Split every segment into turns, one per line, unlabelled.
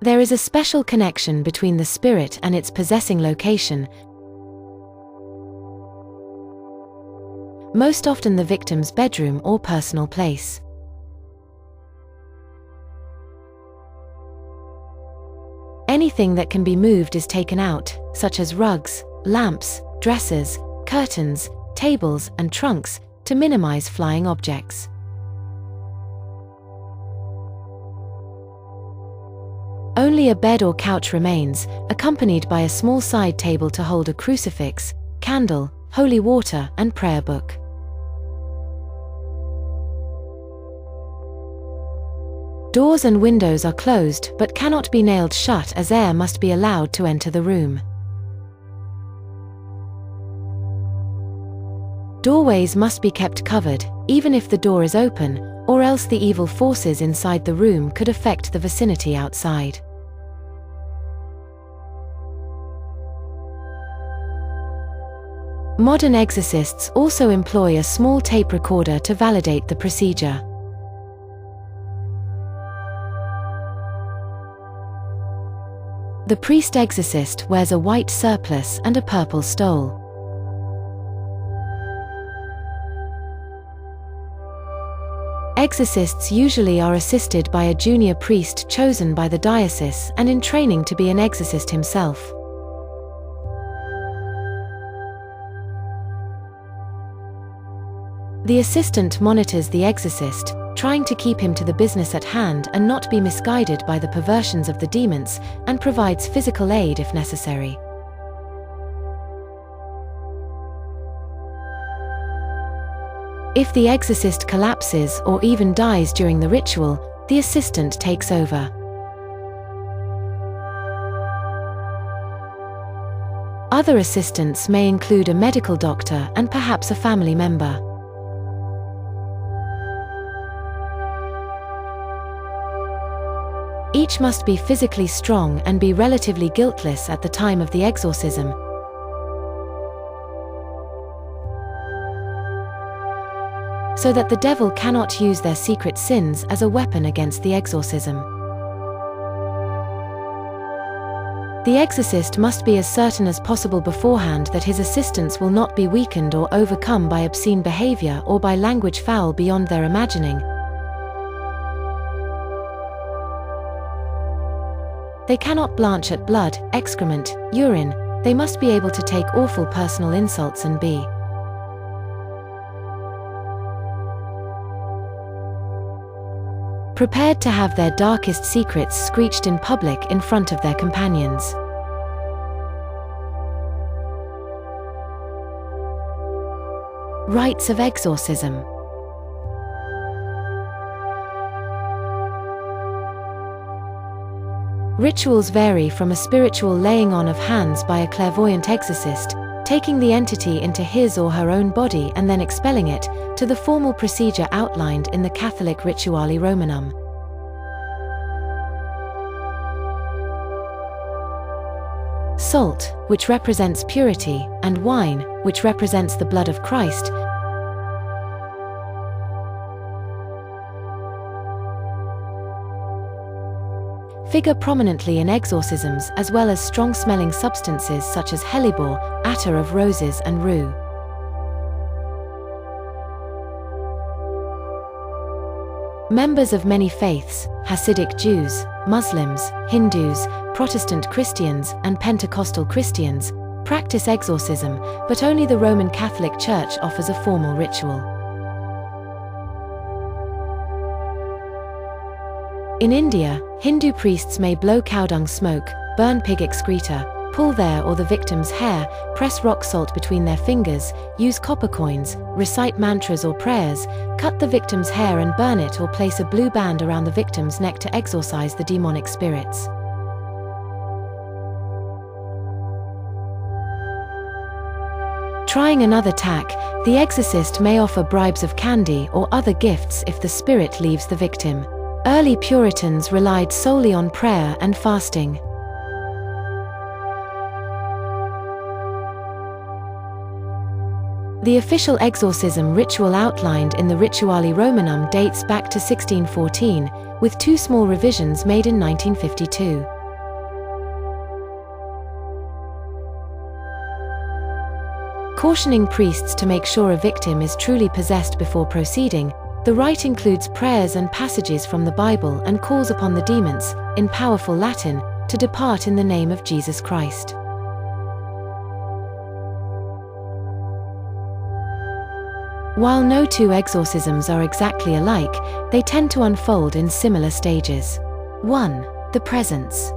There is a special connection between the spirit and its possessing location, most often the victim's bedroom or personal place. Anything that can be moved is taken out, such as rugs, lamps, dressers, curtains, tables, and trunks, to minimize flying objects. Only a bed or couch remains, accompanied by a small side table to hold a crucifix, candle, holy water, and prayer book. Doors and windows are closed but cannot be nailed shut, as air must be allowed to enter the room. Doorways must be kept covered, even if the door is open, or else the evil forces inside the room could affect the vicinity outside. Modern exorcists also employ a small tape recorder to validate the procedure. The priest-exorcist wears a white surplice and a purple stole. Exorcists usually are assisted by a junior priest chosen by the diocese and in training to be an exorcist himself. The assistant monitors the exorcist, trying to keep him to the business at hand and not be misguided by the perversions of the demons, and provides physical aid if necessary. If the exorcist collapses or even dies during the ritual, the assistant takes over. Other assistants may include a medical doctor and perhaps a family member. Each must be physically strong and be relatively guiltless at the time of the exorcism. So that the devil cannot use their secret sins as a weapon against the exorcism. The exorcist must be as certain as possible beforehand that his assistants will not be weakened or overcome by obscene behavior or by language foul beyond their imagining. They cannot blanch at blood, excrement, urine. They must be able to take awful personal insults and be prepared to have their darkest secrets screeched in public in front of their companions. Rites of exorcism. Rituals vary from a spiritual laying on of hands by a clairvoyant exorcist, taking the entity into his or her own body and then expelling it, to the formal procedure outlined in the Catholic Rituale Romanum. Salt, which represents purity, and wine, which represents the blood of Christ, figure prominently in exorcisms, as well as strong-smelling substances such as hellebore, attar of roses, and rue. Members of many faiths, Hasidic Jews, Muslims, Hindus, Protestant Christians, and Pentecostal Christians, practice exorcism, but only the Roman Catholic Church offers a formal ritual. In India, Hindu priests may blow cow dung smoke, burn pig excreta, pull their or the victim's hair, press rock salt between their fingers, use copper coins, recite mantras or prayers, cut the victim's hair and burn it, or place a blue band around the victim's neck to exorcise the demonic spirits. Trying another tack, the exorcist may offer bribes of candy or other gifts if the spirit leaves the victim. Early Puritans relied solely on prayer and fasting. The official exorcism ritual outlined in the Rituale Romanum dates back to 1614, with 2 small revisions made in 1952. Cautioning priests to make sure a victim is truly possessed before proceeding, the rite includes prayers and passages from the Bible and calls upon the demons, in powerful Latin, to depart in the name of Jesus Christ. While no 2 exorcisms are exactly alike, they tend to unfold in similar stages. 1. The presence.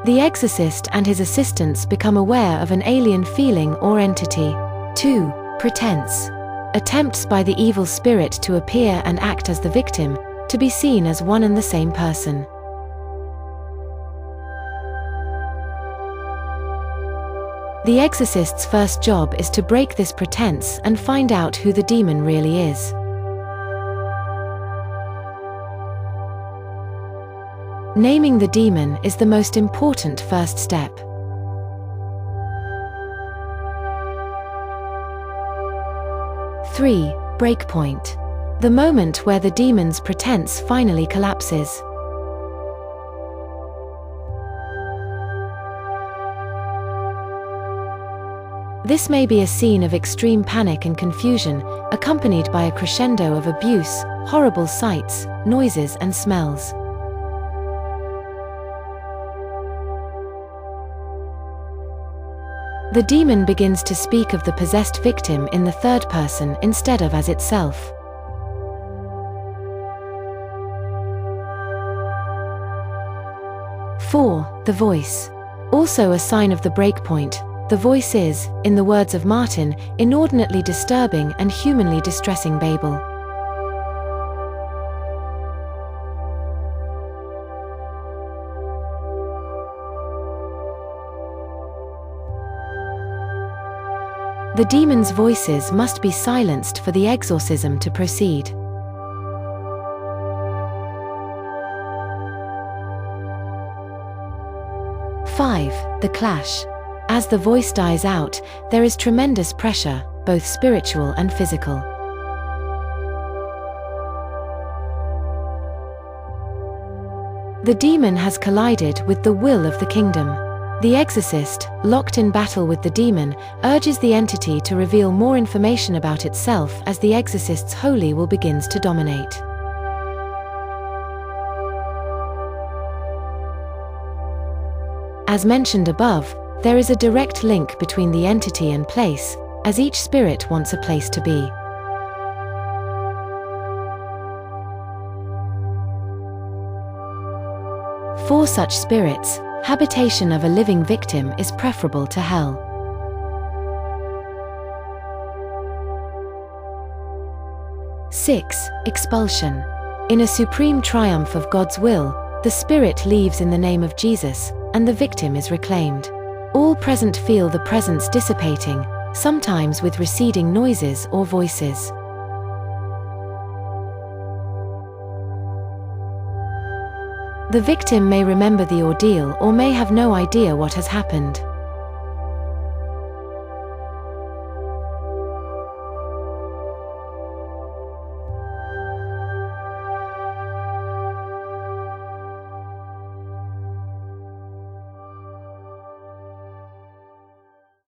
The exorcist and his assistants become aware of an alien feeling or entity. 2. Pretense. Attempts by the evil spirit to appear and act as the victim, to be seen as one and the same person. The exorcist's first job is to break this pretense and find out who the demon really is. Naming the demon is the most important first step. Three. Breakpoint. The moment where the demon's pretense finally collapses. This may be a scene of extreme panic and confusion, accompanied by a crescendo of abuse, horrible sights, noises and smells. The demon begins to speak of the possessed victim in the third person instead of as itself. 4. The voice. Also a sign of the breakpoint, the voice is, in the words of Martin, inordinately disturbing and humanly distressing babel. The demon's voices must be silenced for the exorcism to proceed. 5. The clash. As the voice dies out, there is tremendous pressure, both spiritual and physical. The demon has collided with the will of the kingdom. The exorcist, locked in battle with the demon, urges the entity to reveal more information about itself as the exorcist's holy will begins to dominate. As mentioned above, there is a direct link between the entity and place, as each spirit wants a place to be. For such spirits, habitation of a living victim is preferable to hell. 6. Expulsion. In a supreme triumph of God's will, the spirit leaves in the name of Jesus, and the victim is reclaimed. All present feel the presence dissipating, sometimes with receding noises or voices. The victim may remember the ordeal or may have no idea what has happened.